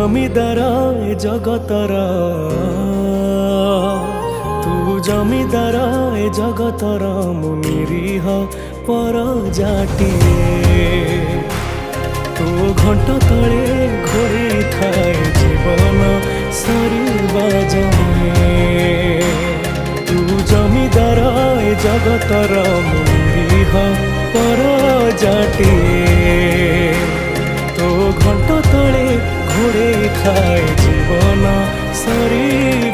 জমিদার এ জগতর, তু জমিদার এ জগতর, মু নিরীহ পরজাটিয়ে। তু ঘଣ୍ଟ ତଳେ ଘୋଡ଼େଇ ଥାଏ ଜୀବନ ସରିବା ଯାଏ। ତୁ ଜମିଦାର ଏ ଜଗତର, ମୁଁ ନିରୀହ ପରଜାଟିଏ। ତୋ ଘଣ୍ଟ ତଳେ ଘୋଡ଼େଇ ଥାଏ ଜୀବନ ସରି